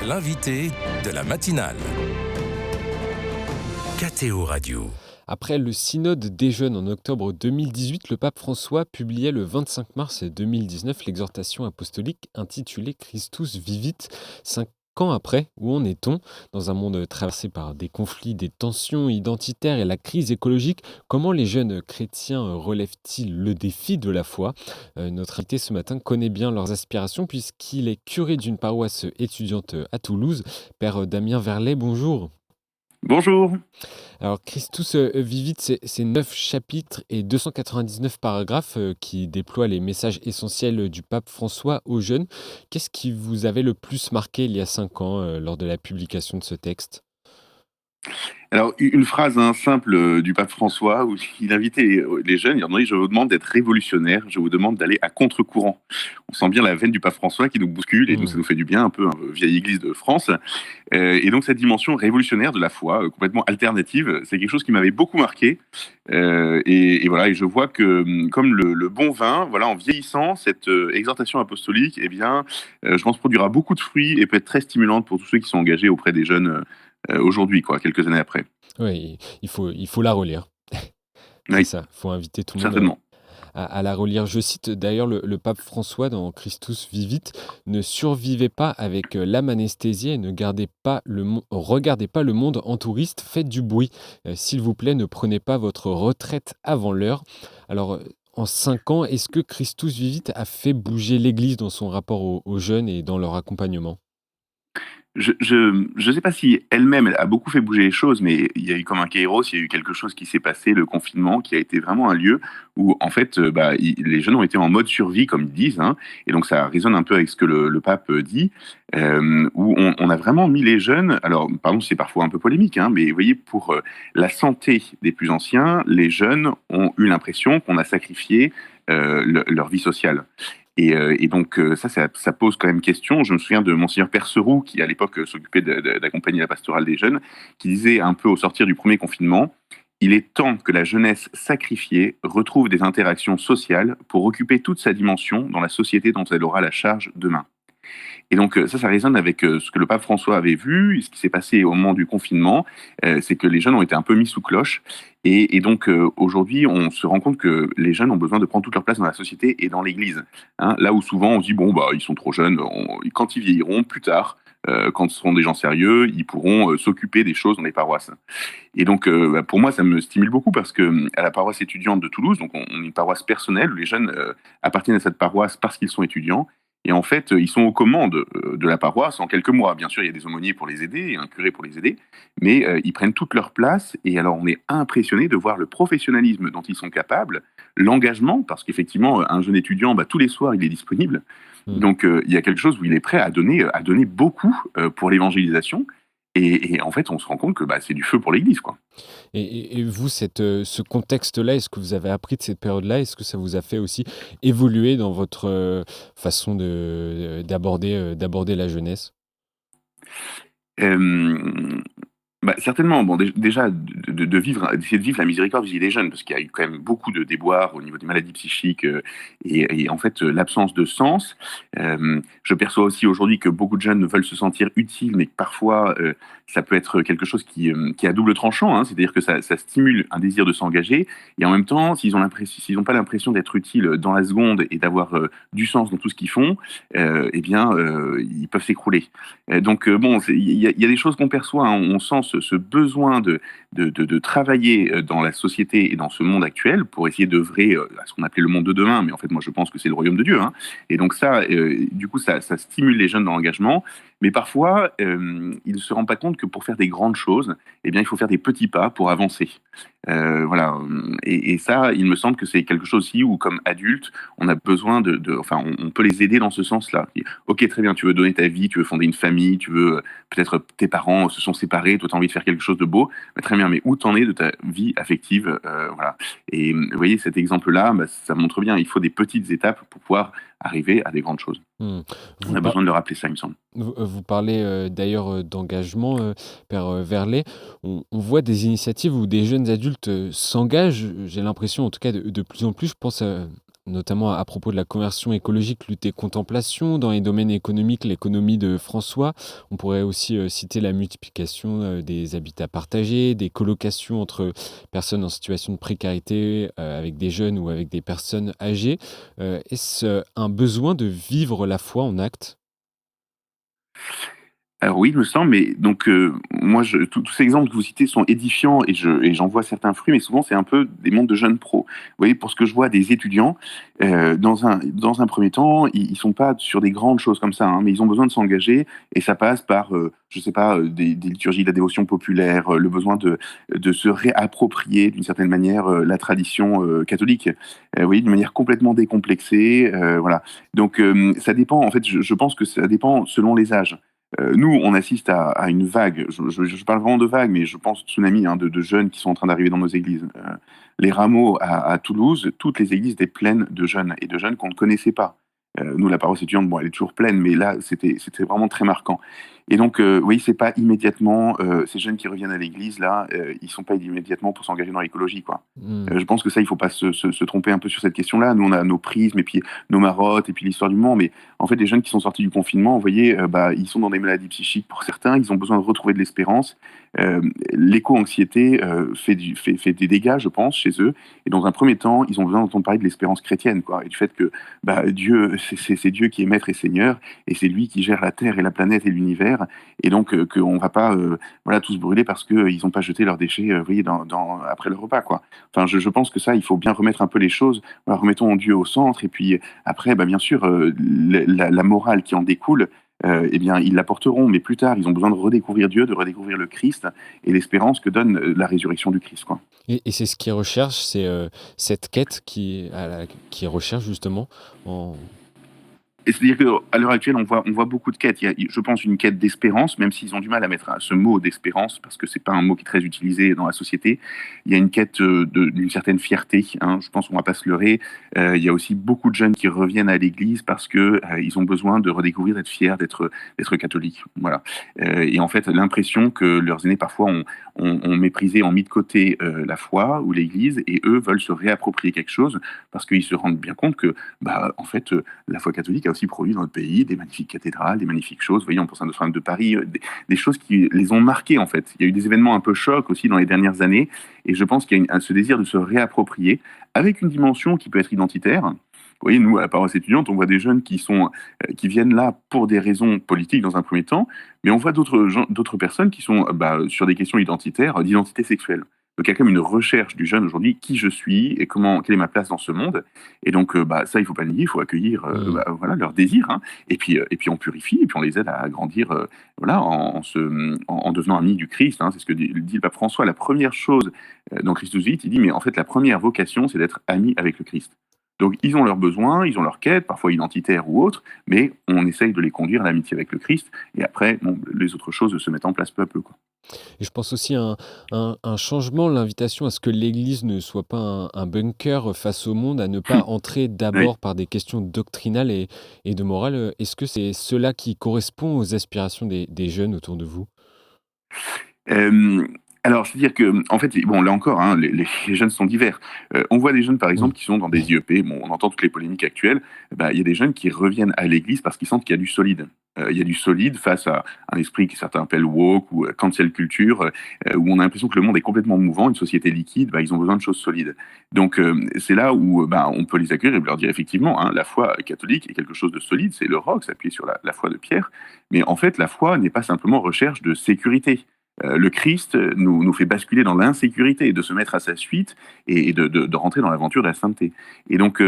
L'invité de la matinale. KTO Radio. Après le synode des jeunes en octobre 2018, le pape François publiait le 25 mars 2019 l'exhortation apostolique intitulée Christus Vivit. 5 ans après, où en est-on? Dans un monde traversé par des conflits, des tensions identitaires et la crise écologique, comment les jeunes chrétiens relèvent-ils le défi de la foi? Notre invité ce matin connaît bien leurs aspirations puisqu'il est curé d'une paroisse étudiante à Toulouse. Père Damien Verlet, bonjour. Bonjour. Alors, Christus Vivit, c'est 9 chapitres et 299 paragraphes qui déploient les messages essentiels du pape François aux jeunes. Qu'est-ce qui vous avait le plus marqué il y a 5 ans lors de la publication de ce texte? Alors, une phrase simple du pape François où il invitait les jeunes, il leur disait: je vous demande d'être révolutionnaire, je vous demande d'aller à contre-courant. On sent bien la veine du pape François qui nous bouscule et nous, ça nous fait du bien, un peu vieille église de France. Et donc, cette dimension révolutionnaire de la foi, complètement alternative, c'est quelque chose qui m'avait beaucoup marqué. Et voilà, et je vois que, comme le bon vin, voilà, en vieillissant, cette exhortation apostolique, eh bien, je pense, produira beaucoup de fruits et peut être très stimulante pour tous ceux qui sont engagés auprès des jeunes aujourd'hui, quelques années après. Oui, il faut la relire. C'est Oui, ça, il faut inviter tout le monde certainement. à la relire. Je cite d'ailleurs le pape François dans Christus Vivit: ne survivez pas avec l'âme anesthésiée et ne regardez pas le monde en touriste, faites du bruit. S'il vous plaît, ne prenez pas votre retraite avant l'heure. Alors, en 5 ans, est-ce que Christus Vivit a fait bouger l'Église dans son rapport aux jeunes et dans leur accompagnement? Je sais pas si elle-même, elle a beaucoup fait bouger les choses, mais il y a eu comme un kairos, il y a eu quelque chose qui s'est passé, le confinement, qui a été vraiment un lieu où, en fait, les jeunes ont été en mode survie, comme ils disent, hein, et donc ça résonne un peu avec ce que le pape dit, où on a vraiment mis les jeunes, alors, pardon, c'est parfois un peu polémique, hein, mais vous voyez, pour la santé des plus anciens, les jeunes ont eu l'impression qu'on a sacrifié leur vie sociale. Et donc, ça pose quand même question. Je me souviens de Monseigneur Perceroux, qui à l'époque s'occupait d'accompagner la pastorale des jeunes, qui disait un peu au sortir du premier confinement: il est temps que la jeunesse sacrifiée retrouve des interactions sociales pour occuper toute sa dimension dans la société dont elle aura la charge demain. Et donc, ça résonne avec ce que le pape François avait vu, et ce qui s'est passé au moment du confinement, c'est que les jeunes ont été un peu mis sous cloche. Et donc, aujourd'hui, on se rend compte que les jeunes ont besoin de prendre toute leur place dans la société et dans l'Église. Hein. Là où souvent on se dit, bon, bah, ils sont trop jeunes, quand ils vieilliront, plus tard, quand ce seront des gens sérieux, ils pourront s'occuper des choses dans les paroisses. Et donc, pour moi, ça me stimule beaucoup parce que à la paroisse étudiante de Toulouse, donc on est une paroisse personnelle où les jeunes appartiennent à cette paroisse parce qu'ils sont étudiants. Et en fait, ils sont aux commandes de la paroisse en quelques mois. Bien sûr, il y a des aumôniers pour les aider et un curé pour les aider, mais ils prennent toute leur place. Et alors, on est impressionné de voir le professionnalisme dont ils sont capables, l'engagement, parce qu'effectivement, un jeune étudiant, tous les soirs, il est disponible. Hmm. Donc, il y a quelque chose où il est prêt à donner beaucoup pour l'évangélisation. Et en fait, on se rend compte que c'est du feu pour l'Église, quoi. Et vous, ce contexte-là, est-ce que vous avez appris de cette période-là? Est-ce que ça vous a fait aussi évoluer dans votre façon d'aborder la jeunesse? Euh, Certainement. Bon, déjà, de vivre, d'essayer de vivre la miséricorde vis-à-vis des jeunes, parce qu'il y a eu quand même beaucoup de déboires au niveau des maladies psychiques et en fait, l'absence de sens. Je perçois aussi aujourd'hui que beaucoup de jeunes veulent se sentir utiles, mais que parfois, ça peut être quelque chose qui est à double tranchant, hein. C'est-à-dire que ça stimule un désir de s'engager, et en même temps, s'ils n'ont pas l'impression d'être utiles dans la seconde et d'avoir du sens dans tout ce qu'ils font, eh bien, ils peuvent s'écrouler. Donc, bon, il y a des choses qu'on perçoit, hein. On sent ce besoin de travailler dans la société et dans ce monde actuel pour essayer d'œuvrer à ce qu'on appelait le monde de demain, mais en fait, moi, je pense que c'est le royaume de Dieu, hein. Et donc ça, du coup, ça stimule les jeunes dans l'engagement, mais parfois, ils ne se rendent pas compte que pour faire des grandes choses, eh bien, il faut faire des petits pas pour avancer. Voilà. Et ça, il me semble que c'est quelque chose aussi où, comme adulte, on a besoin enfin, on peut les aider dans ce sens-là. Ok, très bien, tu veux donner ta vie, tu veux fonder une famille, tu veux, peut-être tes parents se sont séparés, toi tu as envie de faire quelque chose de beau, mais très bien, mais où t'en es de ta vie affective, voilà. Et vous voyez, cet exemple-là, ça montre bien, il faut des petites étapes pour pouvoir arriver à des grandes choses. Hmm. On Vous, a par- besoin de le rappeler ça, il me semble. vous parlez d'ailleurs d'engagement, Père Verlet. On voit des initiatives où des jeunes adultes s'engagent, j'ai l'impression en tout cas de plus en plus. Je pense notamment à propos de la conversion écologique, lutte et contemplation. Dans les domaines économiques, l'économie de François. On pourrait aussi citer la multiplication des habitats partagés, des colocations entre personnes en situation de précarité, avec des jeunes ou avec des personnes âgées. Est-ce un besoin de vivre la foi en actes? Alors oui, il me semble, mais donc moi, tous ces exemples que vous citez sont édifiants et j'en vois certains fruits, mais souvent c'est un peu des mondes de jeunes pros. Vous voyez, pour ce que je vois des étudiants, dans un premier temps, ils sont pas sur des grandes choses comme ça, hein, mais ils ont besoin de s'engager et ça passe par, je sais pas, des liturgies de la dévotion populaire, le besoin de se réapproprier d'une certaine manière la tradition catholique. Vous voyez, d'une manière complètement décomplexée, voilà. Donc ça dépend. En fait, je pense que ça dépend selon les âges. Nous, on assiste à une vague, je parle vraiment de vague, mais je pense tsunami, hein, de jeunes qui sont en train d'arriver dans nos églises. Les rameaux à Toulouse, toutes les églises étaient pleines de jeunes et de jeunes qu'on ne connaissait pas. Nous, la paroisse étudiante, bon, elle est toujours pleine, mais là, c'était vraiment très marquant. Et donc, oui, c'est pas immédiatement ces jeunes qui reviennent à l'église là, ils sont pas immédiatement pour s'engager dans l'écologie, quoi. Mmh. Je pense que ça, il faut pas se tromper un peu sur cette question-là. Nous, on a nos prismes et puis nos marottes et puis l'histoire du Mans, mais en fait, les jeunes qui sont sortis du confinement, vous voyez, bah, ils sont dans des maladies psychiques pour certains, ils ont besoin de retrouver de l'espérance. L'éco-anxiété fait des dégâts, je pense, chez eux. Et dans un premier temps, ils ont besoin d'entendre parler de l'espérance chrétienne, quoi, et du fait que bah, Dieu, c'est Dieu qui est maître et seigneur, et c'est lui qui gère la terre et la planète et l'univers, et donc qu'on va pas voilà, tous brûler parce qu'ils n'ont pas jeté leurs déchets vous voyez, après le repas, quoi. Enfin, je pense que ça, il faut bien remettre un peu les choses. Voilà, remettons Dieu au centre, et puis après, bah, bien sûr, la morale qui en découle, eh bien, ils l'apporteront, mais plus tard, ils ont besoin de redécouvrir Dieu, de redécouvrir le Christ et l'espérance que donne la résurrection du Christ, quoi. Et c'est ce qu'ils recherchent, c'est cette quête qui recherche justement en... Et c'est-à-dire qu'à l'heure actuelle, on voit beaucoup de quêtes. Il y a, je pense, une quête d'espérance, même s'ils ont du mal à mettre ce mot d'espérance, parce que c'est pas un mot qui est très utilisé dans la société. Il y a une quête d'une certaine fierté, hein, je pense qu'on va pas se leurrer. Il y a aussi beaucoup de jeunes qui reviennent à l'église parce que ils ont besoin de redécouvrir, d'être fiers, d'être catholiques. Voilà. Et en fait, l'impression que leurs aînés, parfois, ont méprisé, ont mis de côté la foi ou l'église, et eux veulent se réapproprier quelque chose parce qu'ils se rendent bien compte que, bah, en fait, la foi catholique a aussi produit dans notre pays des magnifiques cathédrales, des magnifiques choses. Vous voyez, on pense à Notre-Dame de Paris, des choses qui les ont marquées, en fait. Il y a eu des événements un peu chocs aussi dans les dernières années, et je pense qu'il y a ce désir de se réapproprier avec une dimension qui peut être identitaire. Vous voyez, nous, à la paroisse étudiante, on voit des jeunes qui viennent là pour des raisons politiques dans un premier temps, mais on voit d'autres personnes qui sont bah, sur des questions identitaires, d'identité sexuelle. Donc il y a comme une recherche du jeune aujourd'hui, qui je suis et quelle est ma place dans ce monde. Et donc bah, ça, il faut pas le nier, il faut accueillir Mmh. bah, voilà, leurs désirs, hein. Et puis on purifie, et puis on les aide à grandir voilà, en devenant amis du Christ, hein. C'est ce que dit le pape François. La première chose dans Christus Vit, il dit, mais en fait la première vocation, c'est d'être ami avec le Christ. Donc ils ont leurs besoins, ils ont leurs quêtes, parfois identitaires ou autres, mais on essaye de les conduire à l'amitié avec le Christ, et après, bon, les autres choses se mettent en place peu à peu, quoi. Et je pense aussi à un changement, l'invitation à ce que l'Église ne soit pas un bunker face au monde, à ne pas entrer Oui. d'abord par des questions doctrinales et de morale. Est-ce que c'est cela qui correspond aux aspirations des jeunes autour de vous? Hem, alors, c'est-à-dire que, en fait, bon, là encore, hein, les jeunes sont divers. On voit des jeunes, par Oui. exemple, qui sont dans des IEP. Bon, on entend toutes les polémiques actuelles. Bah, il y a des jeunes qui reviennent à l'église parce qu'ils sentent qu'il y a du solide. Il y a du solide face à un esprit que certains appellent woke ou cancel culture, où on a l'impression que le monde est complètement mouvant, une société liquide. Bah, ils ont besoin de choses solides. Donc, c'est là où bah, on peut les accueillir et leur dire effectivement, hein, la foi catholique est quelque chose de solide, c'est le roc, s'appuyer sur la foi de Pierre. Mais en fait, la foi n'est pas simplement recherche de sécurité. Le Christ nous fait basculer dans l'insécurité, de se mettre à sa suite et de rentrer dans l'aventure de la sainteté. Et donc,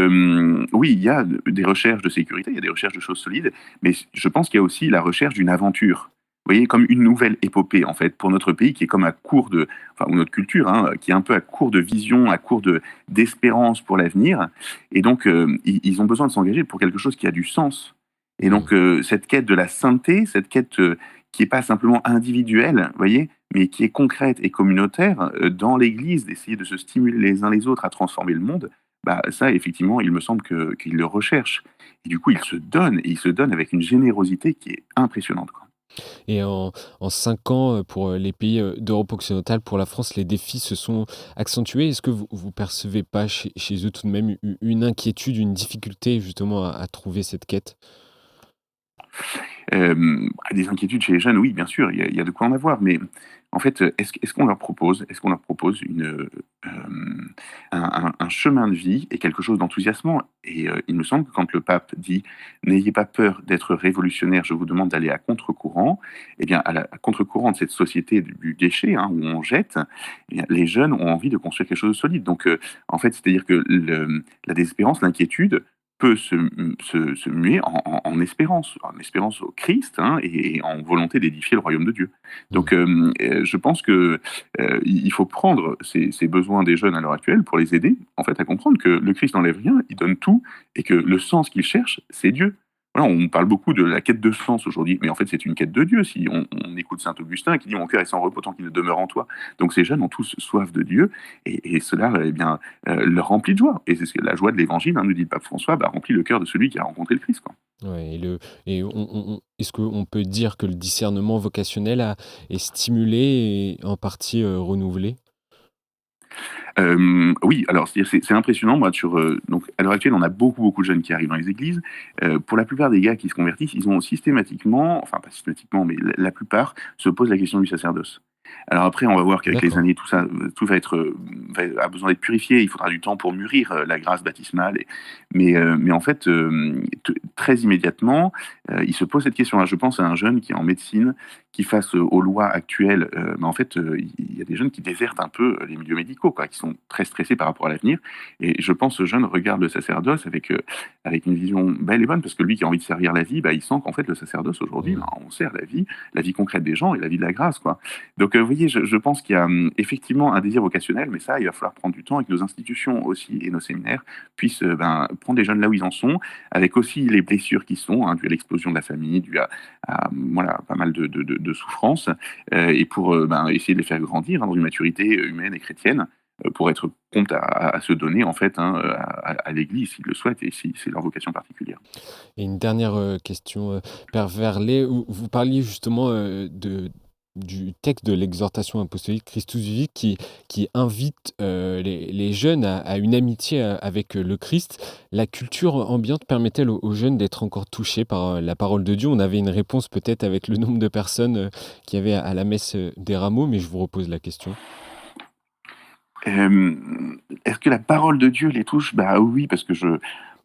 oui, il y a des recherches de sécurité, il y a des recherches de choses solides, mais je pense qu'il y a aussi la recherche d'une aventure. Vous voyez, comme une nouvelle épopée, en fait, pour notre pays qui est comme à court de, enfin, ou notre culture, hein, qui est un peu à court de vision, à court d'espérance pour l'avenir. Et donc, ils ont besoin de s'engager pour quelque chose qui a du sens. Et Mmh. donc, cette quête de la sainteté, cette quête qui est pas simplement individuelle, vous voyez, mais qui est concrète et communautaire dans l'Église, d'essayer de se stimuler les uns les autres à transformer le monde, bah, ça, effectivement, il me semble qu'ils le recherchent. Et du coup, ils se donnent, et ils se donnent avec une générosité qui est impressionnante, quoi. Et en 5 ans, pour les pays d'Europe occidentale, pour la France, les défis se sont accentués. Est-ce que vous percevez pas chez eux tout de même une inquiétude, une difficulté justement à trouver cette quête? Des inquiétudes chez les jeunes, oui, bien sûr, il y a de quoi en avoir, mais en fait, est-ce qu'on leur propose un chemin de vie et quelque chose d'enthousiasmant? Et il me semble que quand le pape dit: «N'ayez pas peur d'être révolutionnaire, je vous demande d'aller à contre-courant», eh bien, à contre-courant de cette société du déchet, hein, où on jette, eh bien, les jeunes ont envie de construire quelque chose de solide. Donc, en fait, c'est-à-dire que la désespérance, l'inquiétude peut se muer en espérance, en espérance au Christ, hein, et en volonté d'édifier le royaume de Dieu. Mmh. Donc, je pense que il faut prendre ces besoins des jeunes à l'heure actuelle pour les aider, en fait, à comprendre que le Christ n'enlève rien, il donne tout, et que le sens qu'ils cherchent, c'est Dieu. Voilà, on parle beaucoup de la quête de sens aujourd'hui, mais en fait, c'est une quête de Dieu. Si on écoute saint Augustin qui dit: «Mon cœur est sans repos tant qu'il ne demeure en toi». Donc ces jeunes ont tous soif de Dieu, et cela, eh bien, leur remplit de joie. Et c'est ce que la joie de l'évangile, hein, nous dit le pape François, bah, remplit le cœur de celui qui a rencontré le Christ, quoi. Ouais, est-ce qu'on peut dire que le discernement vocationnel est stimulé et en partie, renouvelé? Oui, alors c'est impressionnant, moi, donc à l'heure actuelle, on a beaucoup, beaucoup de jeunes qui arrivent dans les églises. Pour la plupart des gars qui se convertissent, ils ont systématiquement, enfin pas systématiquement, mais la plupart se posent la question du sacerdoce. Alors après, on va voir qu'avec les D'accord. années, tout ça, tout va être, a besoin d'être purifié. Il faudra du temps pour mûrir, la grâce baptismale. Mais en fait, très immédiatement, il se pose cette question-là. Je pense à un jeune qui est en médecine, qui face aux lois actuelles, bah, en fait, il y a des jeunes qui désertent un peu les milieux médicaux, quoi, qui sont très stressés par rapport à l'avenir. Et je pense ce jeune regarde le sacerdoce avec une vision belle et bonne, parce que lui qui a envie de servir la vie, bah, il sent qu'en fait le sacerdoce aujourd'hui, Mmh. ben, on sert la vie concrète des gens et la vie de la grâce, quoi. Donc, vous voyez, je pense qu'il y a, effectivement un désir vocationnel, mais ça, il va falloir prendre du temps, et que nos institutions aussi et nos séminaires puissent, ben, prendre les jeunes là où ils en sont, avec aussi les blessures qui sont, hein, dues à l'explosion de la famille, dues voilà, pas mal de souffrances, et pour, ben, essayer de les faire grandir, hein, dans une maturité humaine et chrétienne, pour être promptes à se donner, en fait, hein, à l'Église s'ils le souhaitent et si c'est leur vocation particulière. Et une dernière, question, Père Verlet, où vous parliez justement, du texte de l'exhortation apostolique Christus Vivit qui invite, les jeunes à une amitié, avec, le Christ. La culture ambiante permet-elle aux jeunes d'être encore touchés par, la parole de Dieu? On avait une réponse peut-être avec le nombre de personnes, qu'il y avait à la messe, des rameaux, mais je vous repose la question. Est-ce que la parole de Dieu les touche? Bah oui, parce que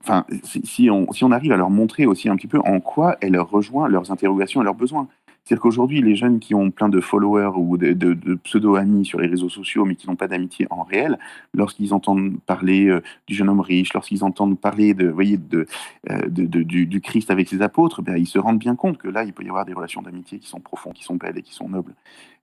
enfin, si on arrive à leur montrer aussi un petit peu en quoi elle leur rejoint leurs interrogations et leurs besoins. C'est-à-dire qu'aujourd'hui, les jeunes qui ont plein de followers ou de pseudo-amis sur les réseaux sociaux, mais qui n'ont pas d'amitié en réel, lorsqu'ils entendent parler, du jeune homme riche, lorsqu'ils entendent parler vous voyez, du Christ avec ses apôtres, bah, ils se rendent bien compte que là, il peut y avoir des relations d'amitié qui sont profondes, qui sont belles et qui sont nobles.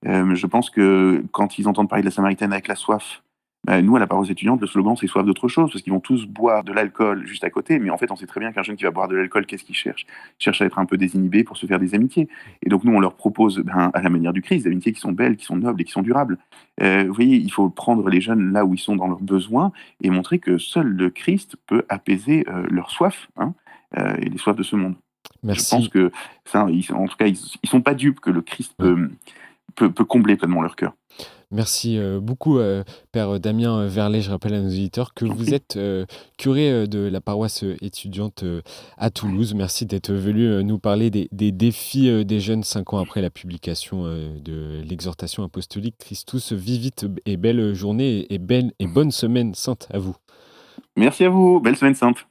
Je pense que quand ils entendent parler de la Samaritaine avec la soif, bah, nous, à la paroisse étudiante, le slogan, c'est soif d'autre chose, parce qu'ils vont tous boire de l'alcool juste à côté, mais en fait, on sait très bien qu'un jeune qui va boire de l'alcool, qu'est-ce qu'il cherche? Il cherche à être un peu désinhibé pour se faire des amitiés. Et donc, nous, on leur propose, ben, à la manière du Christ, des amitiés qui sont belles, qui sont nobles et qui sont durables. Vous voyez, il faut prendre les jeunes là où ils sont dans leurs besoins et montrer que seul le Christ peut apaiser leur soif, hein, et les soifs de ce monde. Je pense Merci. que ça, en tout cas, ils sont pas dupes que le Christ Ouais. peut combler pleinement leur cœur. Merci, beaucoup, Père Damien, Verlet. Je rappelle à nos auditeurs que J'en vous prie. êtes, curé, de la paroisse, étudiante, à Toulouse. Merci d'être venu, nous parler des défis, des jeunes 5 ans après la publication, de l'exhortation apostolique Christus Vivit, et belle journée et belle et bonne semaine sainte à vous. Merci à vous. Belle semaine sainte.